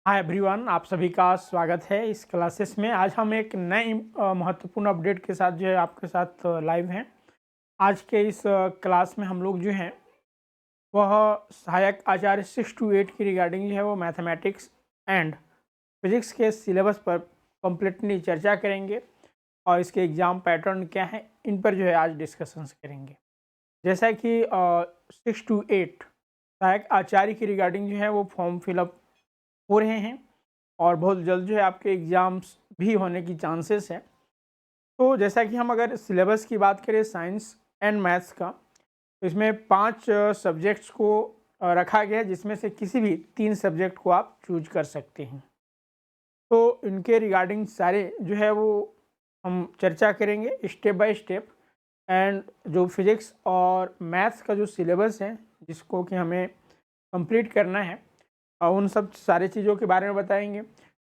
Hi everyone, आप सभी का स्वागत है इस क्लासेस में। आज हम एक नई महत्वपूर्ण अपडेट के साथ जो है आपके साथ लाइव हैं। आज के इस क्लास में हम लोग जो हैं वह सहायक आचार्य 6 to 8 की रिगार्डिंग जो है वो मैथमेटिक्स एंड फिजिक्स के सिलेबस पर कम्प्लीटली चर्चा करेंगे और इसके एग्ज़ाम पैटर्न क्या है इन पर जो है आज डिस्कशंस करेंगे। जैसा कि 6 to 8 सहायक आचार्य की रिगार्डिंग जो है वो फॉर्म फिलअप हो रहे हैं और बहुत जल्द जो है आपके एग्ज़ाम्स भी होने की चांसेस है। तो जैसा कि हम अगर सिलेबस की बात करें साइंस एंड मैथ्स का, तो इसमें 5 सब्जेक्ट्स को रखा गया है, जिसमें से किसी भी 3 सब्जेक्ट को आप चूज कर सकते हैं। तो इनके रिगार्डिंग सारे जो है वो हम चर्चा करेंगे स्टेप बाय स्टेप। एंड जो फिज़िक्स और मैथ्स का जो सिलेबस है जिसको कि हमें कंप्लीट करना है, उन सब सारी चीज़ों के बारे में बताएंगे।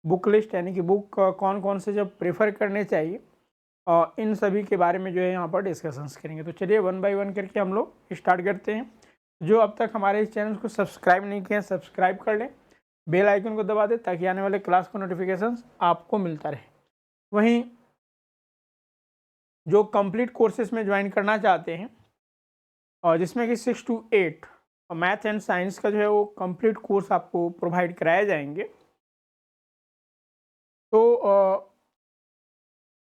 बुक लिस्ट यानी कि बुक कौन कौन से जब प्रेफर करने चाहिए, और इन सभी के बारे में जो है यहाँ पर डिस्कशंस करेंगे। तो चलिए वन बाय वन करके हम लोग स्टार्ट करते हैं। जो अब तक हमारे इस चैनल को सब्सक्राइब नहीं किया सब्सक्राइब कर लें, बेल आइकन को दबा दें ताकि आने वाले क्लास का नोटिफिकेशन आपको मिलता रहे। वहीं जो कंप्लीट कोर्सेज में ज्वाइन करना चाहते हैं और जिसमें कि 6 to 8 मैथ एंड साइंस का जो है वो कंप्लीट कोर्स आपको प्रोवाइड कराए जाएंगे। तो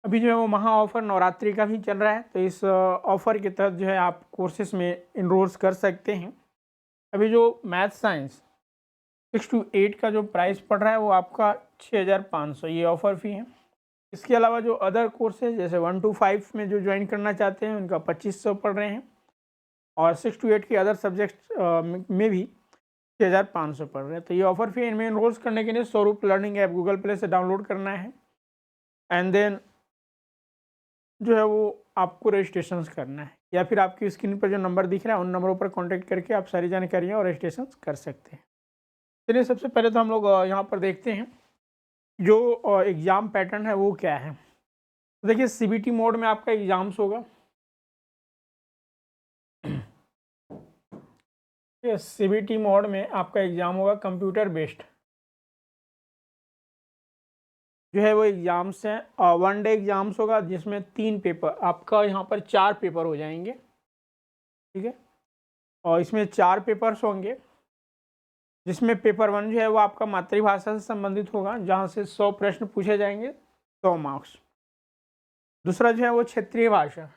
अभी जो है वो महा ऑफ़र नवरात्रि का भी चल रहा है, तो इस ऑफ़र के तहत जो है आप कोर्सेज में इनरोल्स कर सकते हैं। अभी जो मैथ साइंस 6 to 8 का जो प्राइस पड़ रहा है वो आपका 6500 ये ऑफ़र फ़ी है। इसके अलावा जो अदर कोर्सेज जैसे 1 to 5 में जो ज्वाइन करना चाहते हैं उनका 2500 पड़ रहे हैं, और 6 to 8 के अदर सब्जेक्ट में भी 6500 पड़ रहे हैं। तो ये ऑफ़र फ़ी, इनमें इनरोल्स करने के लिए स्वरूप लर्निंग ऐप गूगल प्ले से डाउनलोड करना है एंड देन जो है वो आपको रजिस्ट्रेशन करना है, या फिर आपकी स्क्रीन पर जो नंबर दिख रहा है उन नंबरों पर कांटेक्ट करके आप सारी जानकारियाँ और रजिस्ट्रेशन कर सकते हैं। चलिए सबसे पहले तो हम लोग यहाँ पर देखते हैं जो एग्ज़ाम पैटर्न है वो क्या है। तो देखिए सीबीटी मोड में आपका एग्ज़ाम्स होगा। सीबीटी मोड में आपका एग्ज़ाम होगा कंप्यूटर बेस्ड जो है वो एग्ज़ाम्स हैं, और 1 डे एग्ज़ाम्स होगा जिसमें 3 पेपर, आपका यहाँ पर 4 पेपर हो जाएंगे, ठीक है। और इसमें 4 पेपर्स होंगे जिसमें पेपर 1 जो है वो आपका मातृभाषा से संबंधित होगा, जहाँ से 100 प्रश्न पूछे जाएंगे, 100 मार्क्स। दूसरा जो है वो क्षेत्रीय भाषा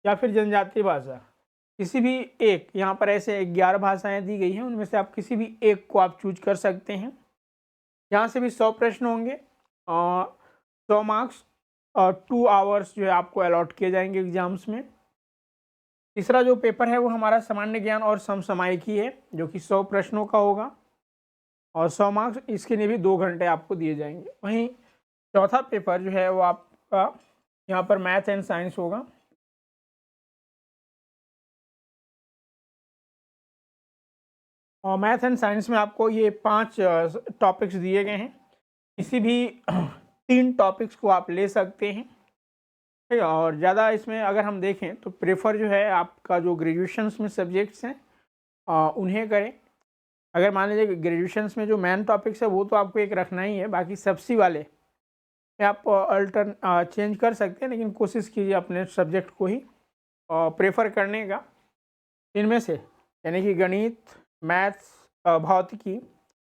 या फिर जनजातीय भाषा, किसी भी एक, यहाँ पर ऐसे 11 भाषाएं दी गई हैं, उनमें से आप किसी भी एक को आप चूज कर सकते हैं। यहाँ से भी 100 प्रश्न होंगे और 100 मार्क्स, और 2 आवर्स जो है आपको अलॉट किए जाएंगे एग्जाम्स में। तीसरा जो पेपर है वो हमारा सामान्य ज्ञान और समसामयिकी है, जो कि 100 प्रश्नों का होगा और 100 मार्क्स, इसके लिए भी 2 घंटे आपको दिए जाएंगे। वहीं चौथा पेपर जो है वो आपका यहाँ पर मैथ एंड साइंस होगा। और मैथ एंड साइंस में आपको ये 5 टॉपिक्स दिए गए हैं, किसी भी 3 टॉपिक्स को आप ले सकते हैं, ठीक है। और ज़्यादा इसमें अगर हम देखें तो प्रेफर जो है आपका जो ग्रेजुएशंस में सब्जेक्ट्स हैं उन्हें करें। अगर मान लीजिए ग्रेजुएशंस में जो मेन टॉपिक्स है वो तो आपको एक रखना ही है, बाकी सबसे वाले में आप चेंज कर सकते हैं, लेकिन कोशिश कीजिए अपने सब्जेक्ट को ही प्रेफर करने का। इनमें से यानी कि गणित, मैथ्स, भौतिकी,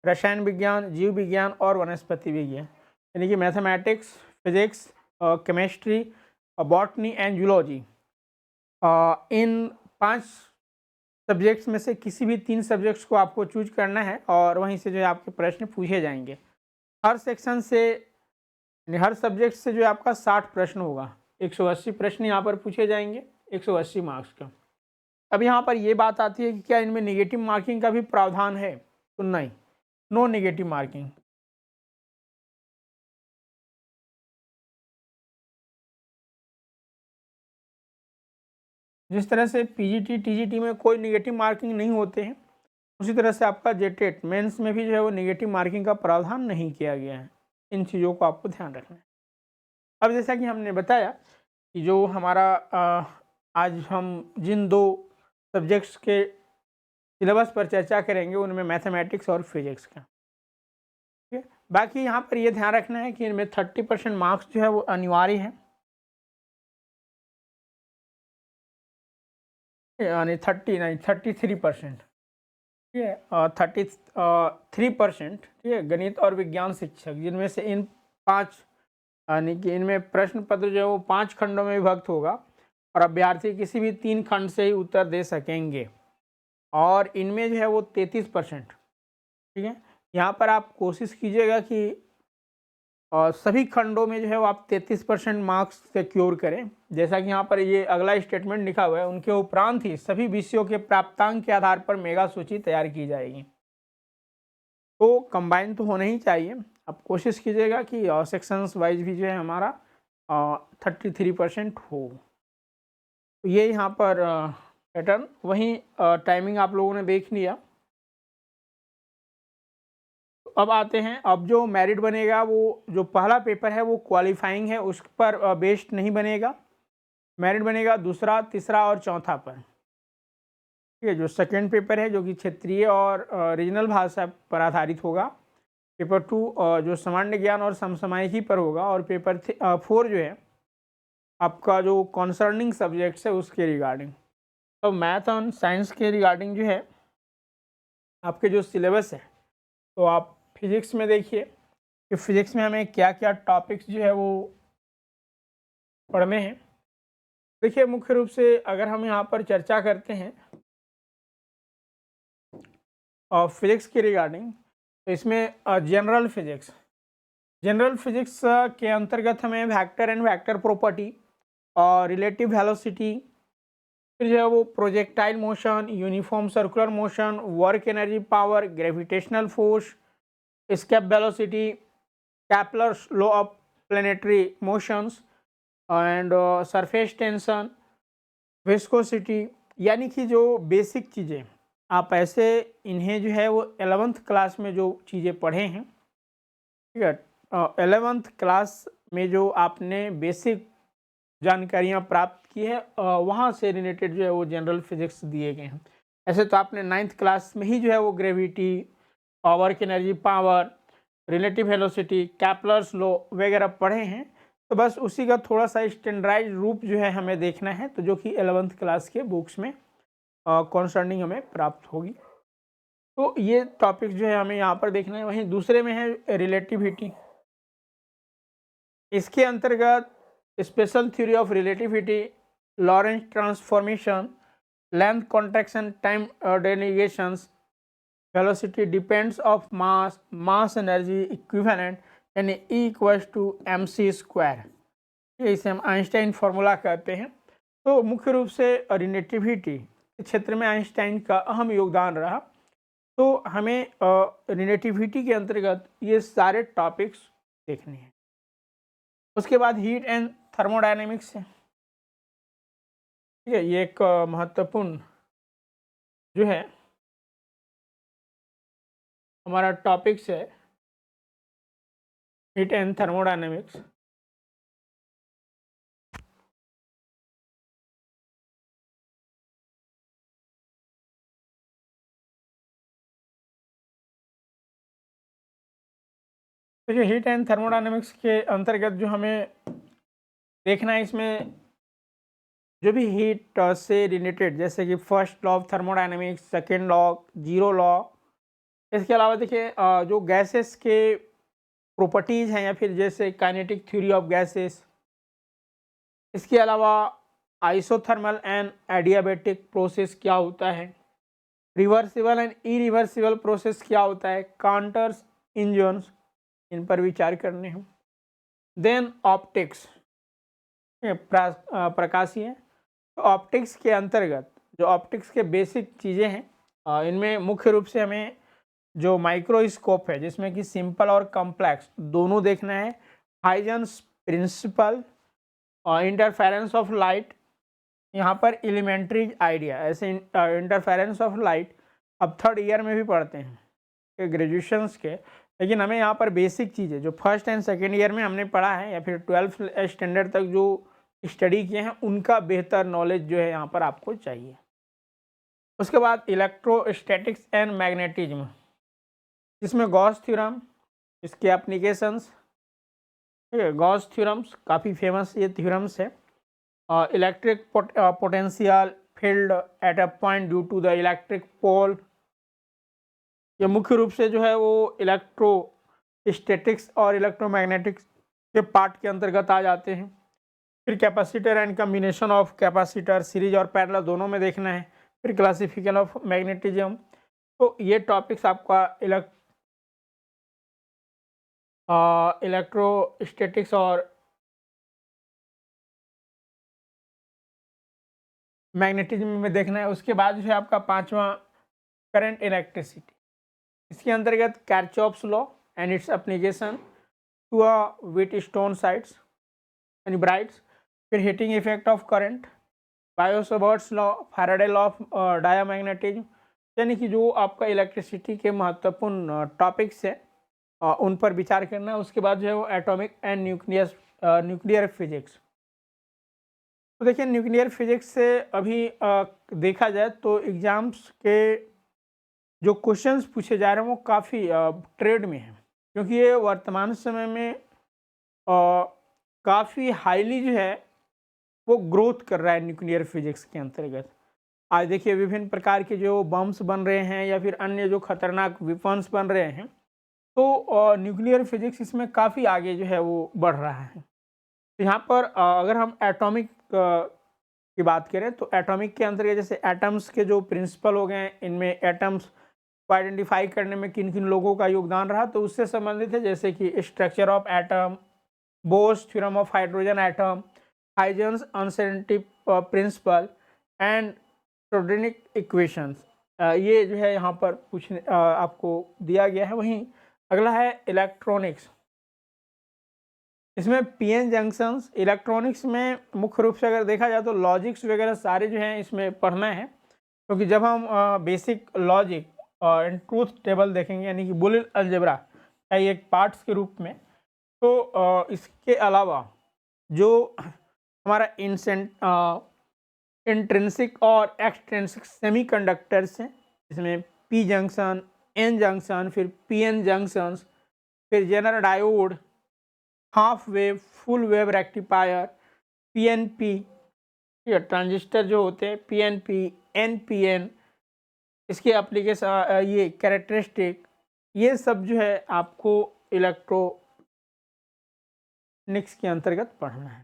रसायन विज्ञान, जीव विज्ञान और वनस्पति विज्ञान, यानी कि mathematics, physics, chemistry, botany and zoology, in 5 subjects में से किसी भी 3 सब्जेक्ट्स को आपको चूज करना है, और वहीं से जो है आपके प्रश्न पूछे जाएंगे। हर सेक्शन से, हर सब्जेक्ट से जो है आपका 60 प्रश्न होगा, 180 प्रश्न यहाँ पर पूछे जाएंगे, 180 मार्क्स का। अब यहाँ पर ये बात आती है कि क्या इनमें नेगेटिव मार्किंग का भी प्रावधान है, तो नहीं, नो नेगेटिव मार्किंग। जिस तरह से पीजीटी टीजीटी में कोई नेगेटिव मार्किंग नहीं होते हैं, उसी तरह से आपका जेटेट मेंस में भी जो है वो नेगेटिव मार्किंग का प्रावधान नहीं किया गया है। इन चीज़ों को आपको ध्यान रखना है। अब जैसा कि हमने बताया कि जो हमारा आज हम जिन 2 सब्जेक्ट्स के सिलेबस पर चर्चा करेंगे उनमें मैथमेटिक्स और फिजिक्स का। ठीक है। बाकी यहाँ पर ये ध्यान रखना है कि इनमें 30% मार्क्स जो है वो अनिवार्य है, यानी 33%, ठीक है, 33%, ठीक है, गणित और विज्ञान शिक्षक, जिनमें से इन 5 यानी कि इनमें प्रश्न पत्र जो है वो 5 खंडों में विभक्त होगा और अभ्यर्थी किसी भी 3 खंड से ही उत्तर दे सकेंगे। और इनमें जो है वो 33%, ठीक है। यहाँ पर आप कोशिश कीजिएगा कि सभी खंडों में जो है वो आप 33% मार्क्स सिक्योर करें। जैसा कि यहाँ पर ये अगला स्टेटमेंट लिखा हुआ है, उनके उपरांत ही सभी विषयों के प्राप्तांक के आधार पर मेगा सूची तैयार की जाएगी। तो कंबाइन तो होना ही चाहिए। आप कोशिश कीजिएगा कि सेक्शंस वाइज भी जो है हमारा 33% हो। तो ये यहाँ पर पैटर्न, वहीं टाइमिंग आप लोगों ने देख लिया। अब आते हैं, अब जो मेरिट बनेगा वो जो पहला पेपर है वो क्वालिफाइंग है, उस पर बेस्ड नहीं बनेगा। मेरिट बनेगा दूसरा, तीसरा और चौथा पर, ठीक है। जो सेकंड पेपर है जो कि क्षेत्रीय और रीजनल भाषा पर आधारित होगा। पेपर 2 जो सामान्य ज्ञान और समसामयिकी पर होगा। और पेपर 4 जो है आपका जो कॉन्सर्निंग सब्जेक्ट्स है उसके रिगार्डिंग। तो मैथ और साइंस के रिगार्डिंग जो है आपके जो सिलेबस है, तो आप फिजिक्स में देखिए कि फिजिक्स में हमें क्या क्या टॉपिक्स जो है वो पढ़ने हैं। देखिए मुख्य रूप से अगर हम यहाँ पर चर्चा करते हैं और फिजिक्स के रिगार्डिंग, तो इसमें जनरल फिजिक्स के अंतर्गत हमें वेक्टर एंड वेक्टर प्रॉपर्टी और रिलेटिव वेलोसिटी, फिर जो है वो projectile motion, uniform circular motion, work energy power, gravitational force, escape velocity, Kepler's law of planetary motions and surface tension, viscosity, यानी कि जो बेसिक चीज़ें आप ऐसे इन्हें जो है वो 11th क्लास में जो चीज़ें पढ़े हैं, ठीक है, 11th क्लास में जो आपने बेसिक जानकारियाँ प्राप्त की है वहाँ से रिलेटेड जो है वो जनरल फिजिक्स दिए गए हैं। ऐसे तो आपने 9th क्लास में ही जो है वो gravity, work energy power, relative velocity, Kepler's law वगैरह पढ़े हैं। तो बस उसी का थोड़ा सा स्टैंडर्डाइज रूप जो है हमें देखना है, तो जो कि 11th क्लास के बुक्स में कॉन्सर्निंग हमें प्राप्त होगी। तो ये टॉपिक जो है हमें यहाँ पर देखना है। वहीं दूसरे में है रिलेटिविटी। इसके अंतर्गत special theory of relativity, Lorentz transformation, length contraction, time dilations, velocity depends of mass energy equivalent यानी E equals to mc square, इसे हम आइंस्टाइन फार्मूला कहते हैं। तो मुख्य रूप से रिलेटिविटी के क्षेत्र में आइंस्टाइन का अहम योगदान रहा। तो हमें रिलेटिविटी के अंतर्गत ये सारे टॉपिक्स देखने हैं। उसके बाद हीट एंड थर्मोडायनेमिक्स है, ठीक है। ये एक महत्वपूर्ण जो है हमारा टॉपिक्स है, हीट एंड थर्मोडायनेमिक्स। देखिए हीट एंड थर्मोडायनेमिक्स के अंतर्गत जो हमें देखना है, इसमें जो भी हीट से रिलेटेड, जैसे कि first law of thermodynamics, second law, zero law. इसके अलावा देखिए जो गैसेस के प्रॉपर्टीज़ हैं, या फिर जैसे काइनेटिक थ्योरी ऑफ गैसेस। इसके अलावा आइसोथर्मल एंड एडियाबैटिक प्रोसेस क्या होता है, रिवर्सिबल एंड इरिवर्सिबल प्रोसेस क्या होता है, काउंटर्स, इंजन्स, इन पर विचार करने हैं। देन ऑप्टिक्स, प्रकाशीय। तो ऑप्टिक्स के अंतर्गत जो ऑप्टिक्स के बेसिक चीज़ें हैं, इनमें मुख्य रूप से हमें जो माइक्रोस्कोप है, जिसमें कि सिंपल और कॉम्प्लेक्स दोनों देखना है, हाइजेंस प्रिंसिपल और इंटरफेरेंस ऑफ लाइट। यहाँ पर एलिमेंट्री आइडिया, ऐसे इंटरफेरेंस ऑफ लाइट अब 3rd ईयर में भी पढ़ते हैं ग्रेजुएशंस के, लेकिन हमें यहाँ पर बेसिक चीज़ें जो 1st एंड 2nd ईयर में हमने पढ़ा है, या फिर 12th स्टैंडर्ड तक जो स्टडी किए हैं, उनका बेहतर नॉलेज जो है यहाँ पर आपको चाहिए। उसके बाद इलेक्ट्रोस्टैटिक्स एंड मैग्नेटिज्म, जिसमें गॉस थ्योरम, इसके एप्लीकेशंस, ठीक है, गॉस थ्योरम्स काफ़ी फेमस ये थ्योरम्स है। Electric potential field at a point due to the electric pole, ये मुख्य रूप से जो है वो इलेक्ट्रोस्टैटिक्स और इलेक्ट्रोमैग्नेटिक्स के पार्ट के अंतर्गत आ जाते हैं। फिर capacitor and combination of capacitor, series और पैरेलल दोनों में देखना है। फिर क्लासिफिकेशन ऑफ मैग्नेटिज्म। तो ये टॉपिक्स आपका इलेक्ट्रोस्टैटिक्स और मैग्नेटिज्म में देखना है। उसके बाद जो है आपका पांचवा करंट इलेक्ट्रिसिटी, इसके अंतर्गत Kirchhoff's law and its application to a Wheatstone sites यानी ब्राइट्स। फिर heating effect of current, Biot Savart's law, Faraday law of diamagnetism, यानी कि जो आपका इलेक्ट्रिसिटी के महत्वपूर्ण टॉपिक्स है उन पर विचार करना है। उसके बाद जो है वो एटॉमिक एंड न्यूक्लियर फिजिक्स। तो देखिए न्यूक्लियर फिजिक्स से अभी देखा जाए तो एग्ज़ाम्स के जो क्वेश्चंस पूछे जा रहे हैं वो काफ़ी ट्रेड में हैं, क्योंकि ये वर्तमान समय में काफ़ी हाईली जो है वो ग्रोथ कर रहा है न्यूक्लियर फिजिक्स के अंतर्गत। आज देखिए विभिन्न प्रकार के जो बम्स बन रहे हैं या फिर अन्य जो खतरनाक वेपन्स बन रहे हैं, तो न्यूक्लियर फिजिक्स इसमें काफ़ी आगे जो है वो बढ़ रहा है। तो यहाँ पर अगर हम एटॉमिक की बात करें तो एटॉमिक के अंतर्गत जैसे एटम्स के जो प्रिंसिपल हो गए, इनमें एटम्स को आइडेंटिफाई करने में किन किन लोगों का योगदान रहा, तो उससे संबंधित है जैसे कि structure of atom, Bohr's theorem of hydrogen atom, Heisenberg's uncertainty principle and Schrodinger equations, ये जो है यहाँ पर पूछने आपको दिया गया है। वहीं अगला है इलेक्ट्रॉनिक्स, इसमें पीएन जंक्शंस। इलेक्ट्रॉनिक्स में मुख्य रूप से अगर देखा जाए तो लॉजिक्स वगैरह सारे जो हैं इसमें पढ़ना है, क्योंकि जब हम basic logic and truth table देखेंगे यानी कि बुलियन अलजेब्रा का एक पार्ट्स के रूप में, तो इसके अलावा जो हमारा इंट्रिंसिक और एक्सट्रिंसिक सेमीकंडक्टर्स हैं, इसमें पी जंक्शन, एन जंक्शन, फिर पीएन जंक्शंस, फिर zener diode, half wave, full wave rectifier, PNP, transistor जो होते हैं पीएनपी, एनपीएन, इसके एप्लीकेशन, ये कैरेक्टरिस्टिक, ये सब जो है आपको इलेक्ट्रॉनिक्स के अंतर्गत पढ़ना है।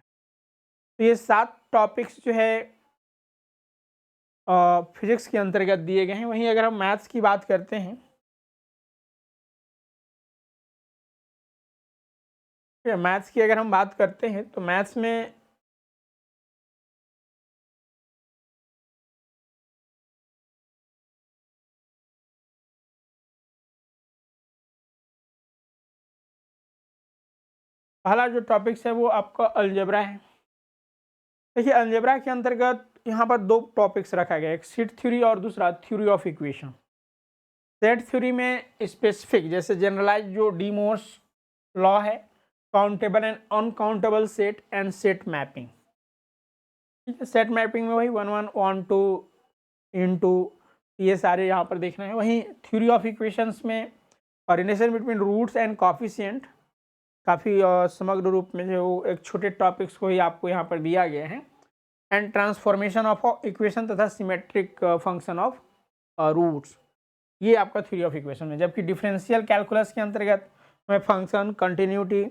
तो ये 7 टॉपिक्स जो है फिजिक्स के अंतर्गत दिए गए हैं। वहीं अगर हम मैथ्स की बात करते हैं, मैथ्स की अगर हम बात करते हैं तो मैथ्स में पहला जो टॉपिक्स है वो आपका अलजेब्रा है। देखिए अलजेब्रा के अंतर्गत यहाँ पर 2 टॉपिक्स रखा गया है, एक सेट थ्योरी और दूसरा theory of equation. Set theory में स्पेसिफिक जैसे जनरलाइज जो डी मोर्स लॉ है, countable and uncountable set and set mapping. ठीक है, सेट मैपिंग में वही 1 1 1 2 इंटू, ये सारे यहाँ पर देखना है। वहीं थ्योरी ऑफ इक्वेशंस में relation between roots and coefficient, काफ़ी समग्र रूप में जो एक छोटे टॉपिक्स को ही आपको यहाँ पर दिया गया है। एंड ट्रांसफॉर्मेशन ऑफ इक्वेशन तथा सिमेट्रिक फंक्शन ऑफ रूट्स, ये आपका थ्योरी ऑफ इक्वेशन में। जबकि डिफरेंशियल कैलकुलस के अंतर्गत में function, continuity,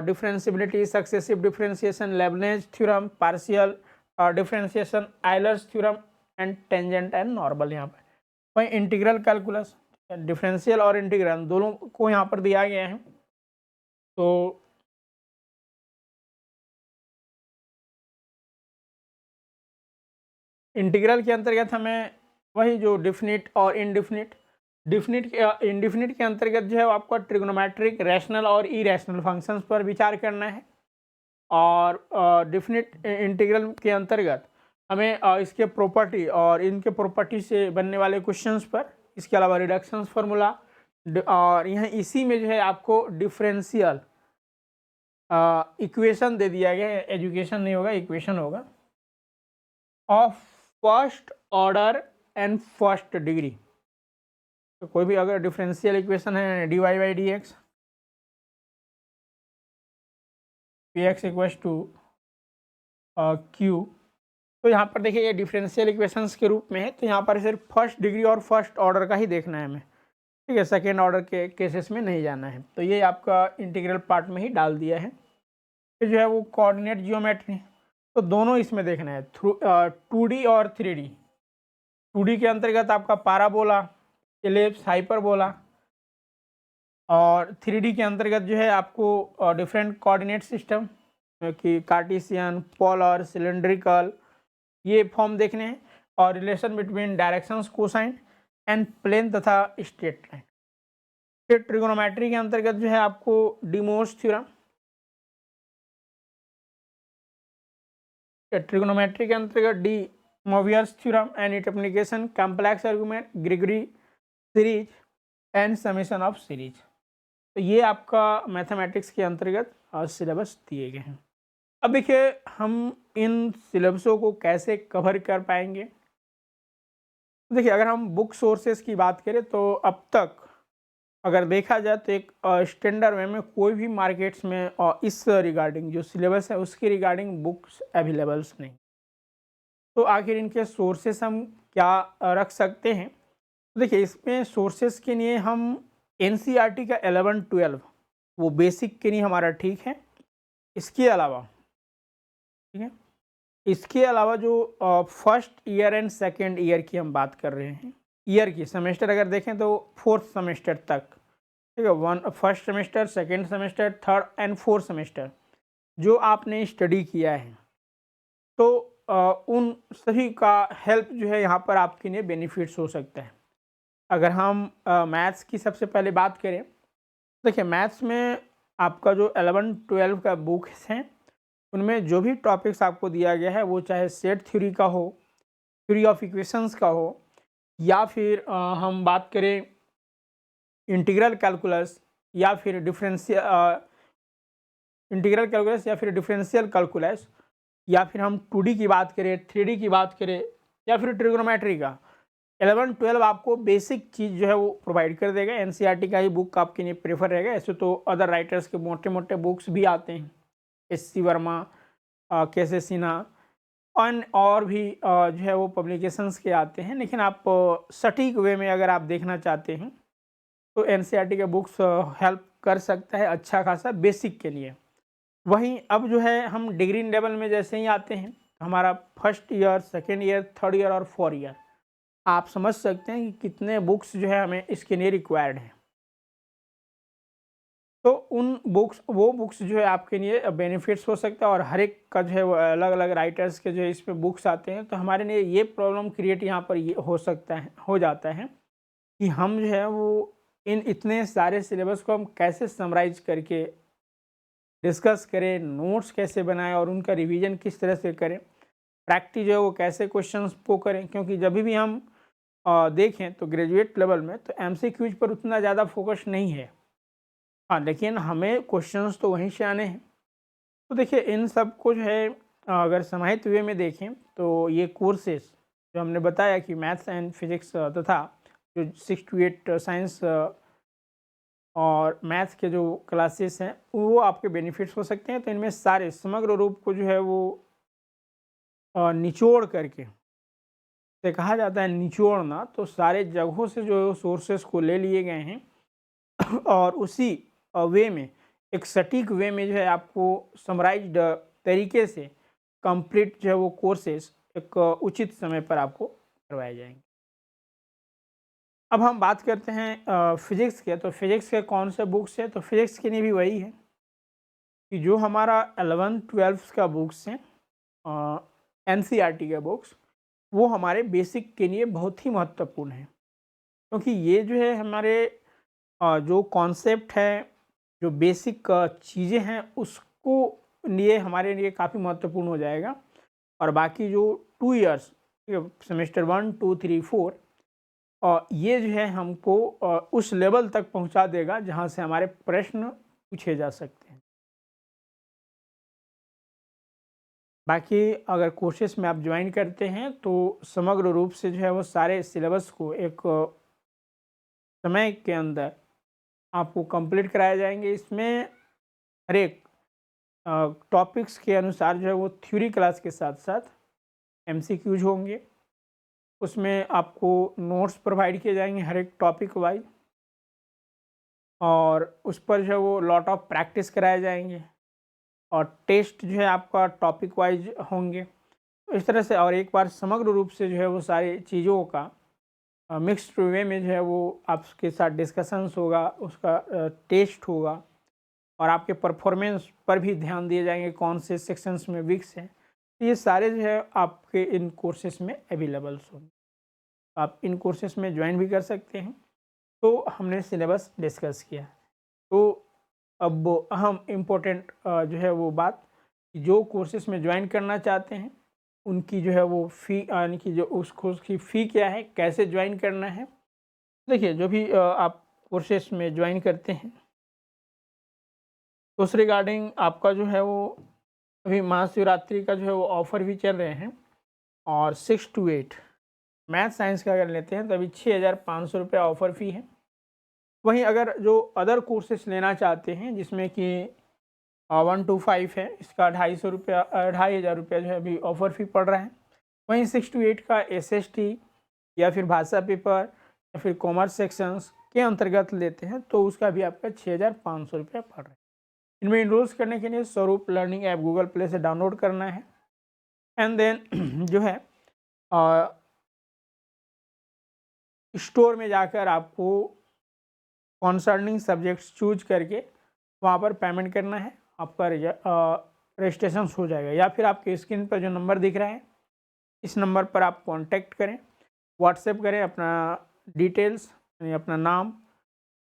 differentiability, successive differentiation, Leibniz theorem, partial differentiation, Euler's theorem and tangent and normal यहाँ पर। वहीं इंटीग्रल कैलकुलस, डिफरेंशियल और इंटीग्रल दोनों को यहाँ पर दिया गया है। तो इंटीग्रल के अंतर्गत हमें वही जो डिफिनिट और इनडिफिनिट, इनडिफिनिट के अंतर्गत जो है आपको ट्रिग्नोमेट्रिक, रैशनल और इरेशनल फंक्शंस पर विचार करना है। और डिफिनिट इंटीग्रल के अंतर्गत हमें इसके प्रॉपर्टी और इनके प्रॉपर्टी से बनने वाले क्वेश्चंस पर, इसके अलावा रिडक्शंस फार्मूला, और यहाँ इसी में जो है आपको डिफरेंशियल इक्वेशन दे दिया गया है, एजुकेशन नहीं होगा, इक्वेशन होगा, of first order and first degree. तो कोई भी अगर डिफरेंशियल इक्वेशन है dy/dx, P X equals to Q. तो यहाँ पर देखिए ये डिफरेंशियल इक्वेशंस के रूप में है, तो यहाँ पर सिर्फ फर्स्ट डिग्री और फर्स्ट ऑर्डर का ही देखना है हमें, ठीक है, सेकेंड ऑर्डर के केसेस में नहीं जाना है। तो ये आपका इंटीग्रल पार्ट में ही डाल दिया है। फिर जो है वो कोऑर्डिनेट जियोमेट्री, तो दोनों इसमें देखना है, 2D और 3D। 2D के अंतर्गत आपका पाराबोला, एलिप्स, हाइपरबोला, और 3D के अंतर्गत जो है आपको डिफरेंट कोऑर्डिनेट सिस्टम कि कार्टेशियन, पोलर, सिलेंड्रिकल, ये फॉर्म देखने हैं, और relation between directions, cosine and plane तथा स्ट्रेट लाइन। फिर ट्रिगोनोमेट्री के अंतर्गत जो है आपको डिमोस थ्योरम, ट्रिगोनोमेट्री के अंतर्गत De Moivre's theorem and it application, complex argument, Gregory series and summation of series. तो ये आपका मैथमेटिक्स के अंतर्गत सिलेबस दिए गए हैं। अब देखिए हम इन सिलेबसों को कैसे कवर कर पाएंगे। देखिए अगर हम बुक सोर्सेस की बात करें तो अब तक अगर देखा जाए तो एक स्टैंडर्ड वे में कोई भी मार्केट्स में इस रिगार्डिंग जो सिलेबस है उसके रिगार्डिंग बुक्स अवेलेबल्स नहीं। तो आखिर इनके सोर्सेस हम क्या रख सकते हैं। तो देखिए इसमें सोर्सेस के लिए हम NCERT का 11-12 वो बेसिक के लिए हमारा ठीक है। इसके अलावा, ठीक है, इसके अलावा जो first year and second year की हम बात कर रहे हैं, ईयर की सेमेस्टर अगर देखें तो फोर्थ सेमेस्टर तक, ठीक है, first semester, second semester, third and fourth semester जो आपने स्टडी किया है, तो उन सभी का हेल्प जो है यहाँ पर आपके लिए बेनिफिट्स हो सकता है। अगर हम मैथ्स की सबसे पहले बात करें, देखिए मैथ्स में आपका जो 11-12 का बुक्स हैं उनमें जो भी टॉपिक्स आपको दिया गया है वो चाहे सेट थ्योरी का हो, थ्योरी ऑफ इक्वेशंस का हो, या फिर हम बात करें इंटीग्रल कैलकुलस या फिर डिफरेंशियल कैलकुलस, या फिर हम 2D की बात करें, 3D की बात करें, या फिर ट्रिग्नोमेट्री का, 11-12 आपको बेसिक चीज़ जो है वो प्रोवाइड कर देगा। NCERT का ही बुक आपके लिए प्रेफर रहेगा। ऐसे तो अदर राइटर्स के मोटे मोटे बुक्स भी आते हैं, SC वर्मा, KC सिन्हा और भी जो है वो पब्लिकेशंस के आते हैं, लेकिन आप सटीक वे में अगर आप देखना चाहते हैं तो NCERT के बुक्स हेल्प कर सकता है अच्छा खासा बेसिक के लिए। वहीं अब जो है हम डिग्री लेवल में जैसे ही आते हैं, हमारा first year, second year, third year और फोर्थ ईयर, आप समझ सकते हैं कि कितने बुक्स जो है हमें इसके लिए रिक्वायर्ड हैं। तो वो बुक्स जो है आपके लिए बेनिफिट्स हो सकता है, और हर एक का जो है वो अलग अलग राइटर्स के जो है इसमें बुक्स आते हैं। तो हमारे लिए ये प्रॉब्लम क्रिएट यहाँ पर ये हो जाता है कि हम जो है वो इन इतने सारे सिलेबस को हम कैसे समराइज करके डिस्कस करें, नोट्स कैसे बनाएं और उनका रिवीजन किस तरह से करें, प्रैक्टिस जो है वो कैसे क्वेश्चंस को करें। क्योंकि जब भी हम देखें तो ग्रेजुएट लेवल में तो MCQs पर उतना ज़्यादा फोकस नहीं है, हाँ, लेकिन हमें क्वेश्चंस तो वहीं से आने हैं। तो देखिए इन सब को जो है अगर समाहित वे में देखें तो ये कोर्सेस जो हमने बताया कि मैथ्स एंड फिजिक्स तथा जो 6 to 8 साइंस और मैथ्स के जो क्लासेस हैं वो आपके बेनिफिट्स हो सकते हैं। तो इनमें सारे समग्र रूप को जो है वो निचोड़ करके से कहा जाता है निचोड़ना, तो सारे जगहों से जो सोर्सेस को ले लिए गए हैं और उसी वे में एक सटीक वे में जो है आपको समराइज्ड तरीके से कंप्लीट जो है वो कोर्सेस एक उचित समय पर आपको करवाए जाएंगे। अब हम बात करते हैं फिजिक्स के। तो फिजिक्स के कौन से बुक्स हैं, तो फिजिक्स के लिए भी वही है कि जो हमारा 11-12 का बुक्स हैं, NCERT के बुक्स, वो हमारे बेसिक के लिए बहुत ही महत्वपूर्ण है। क्योंकि ये जो है हमारे जो कॉन्सेप्ट है, जो बेसिक चीज़ें हैं उसको लिए हमारे लिए काफ़ी महत्वपूर्ण हो जाएगा। और बाकी जो 2 ईयर्स, सेमेस्टर 1, 2, 3, 4, और ये जो है हमको उस लेवल तक पहुंचा देगा जहां से हमारे प्रश्न पूछे जा सकते हैं। बाकी अगर कोर्सेस में आप ज्वाइन करते हैं तो समग्र रूप से जो है वो सारे सिलेबस को एक समय के अंदर आपको कंप्लीट कराए जाएंगे। इसमें हर एक टॉपिक्स के अनुसार जो है वो थ्योरी क्लास के साथ साथ एमसीक्यूज होंगे। उसमें आपको नोट्स प्रोवाइड किए जाएंगे हर एक टॉपिक वाइज, और उस पर जो है वो लॉट ऑफ प्रैक्टिस कराए जाएंगे, और टेस्ट जो है आपका टॉपिक वाइज होंगे। तो इस तरह से और एक बार समग्र रूप से जो है वो सारी चीज़ों का मिक्स्ड वे में जो है वो आपके साथ डिस्कशंस होगा, उसका टेस्ट होगा, और आपके परफॉर्मेंस पर भी ध्यान दिए जाएंगे कौन से सेक्शंस में वीक्स हैं। तो ये सारे जो है आपके इन कोर्सेज में अवेलेबल्स होंगे। आप इन कोर्सेज में ज्वाइन भी कर सकते हैं। तो हमने सिलेबस डिस्कस किया। तो अब अहम इम्पोर्टेंट जो है वो बात, जो कोर्सेज में ज्वाइन करना चाहते हैं उनकी जो है वो फ़ी, यानी कि जो उस कोर्स की फ़ी क्या है, कैसे ज्वाइन करना है। देखिए, जो भी आप कोर्सेज में ज्वाइन करते हैं तो उस रिगार्डिंग आपका जो है वो अभी महाशिवरात्रि का जो है वो ऑफ़र भी चल रहे हैं, और 6 to 8 मैथ साइंस का अगर लेते हैं तो अभी 6,500 रुपये ऑफ़र फ़ी है। वहीं अगर जो अदर कोर्सेज लेना चाहते हैं जिसमें कि 1 to 5 है, इसका 250 रुपया 2,500 रुपया जो है अभी ऑफ़र फ़ी पड़ रहा है। वहीं 6 to 8 का SST या फिर भाषा पेपर या फिर कॉमर्स सेक्शंस के अंतर्गत लेते हैं तो उसका भी आपका 6,500 रुपया पड़ रहा है। इनमें इनरोल्स करने के लिए स्वरूप लर्निंग ऐप गूगल प्ले से डाउनलोड करना है, एंड देन जो है स्टोर में जाकर आपको कॉन्सर्निंग सब्जेक्ट्स चूज करके वहाँ पर पेमेंट करना है, आपका रजिस्ट्रेशन हो जाएगा। या फिर आपके स्क्रीन पर जो नंबर दिख रहा है इस नंबर पर आप कांटेक्ट करें, व्हाट्सएप करें अपना डिटेल्स, यानी अपना नाम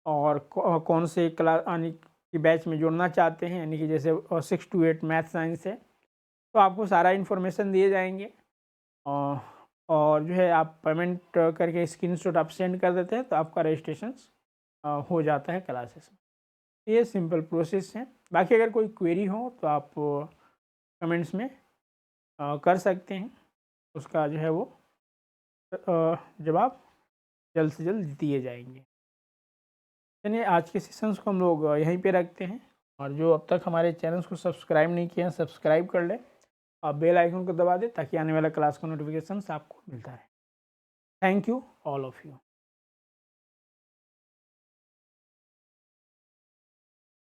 और कौन से क्लास यानी कि बैच में जोड़ना चाहते हैं, यानी कि जैसे 6 to 8 मैथ साइंस है तो आपको सारा इन्फॉर्मेशन दिए जाएंगे। और जो है आप पेमेंट करके स्क्रीनशॉट आप सेंड कर देते हैं तो आपका रजिस्ट्रेशन हो जाता है क्लासेस में। ये सिंपल प्रोसेस है। बाकी अगर कोई क्वेरी हो तो आप कमेंट्स में कर सकते हैं, उसका जो है वो जवाब जल्द से जल्द दिए जाएंगे। चलिए, आज के सेशंस को हम लोग यहीं पे रखते हैं, और जो अब तक हमारे चैनल्स को सब्सक्राइब नहीं किए हैं सब्सक्राइब कर लें, और बेल आइकन को दबा दें ताकि आने वाला क्लास का नोटिफिकेशन आपको मिलता रहे। Thank you all of you.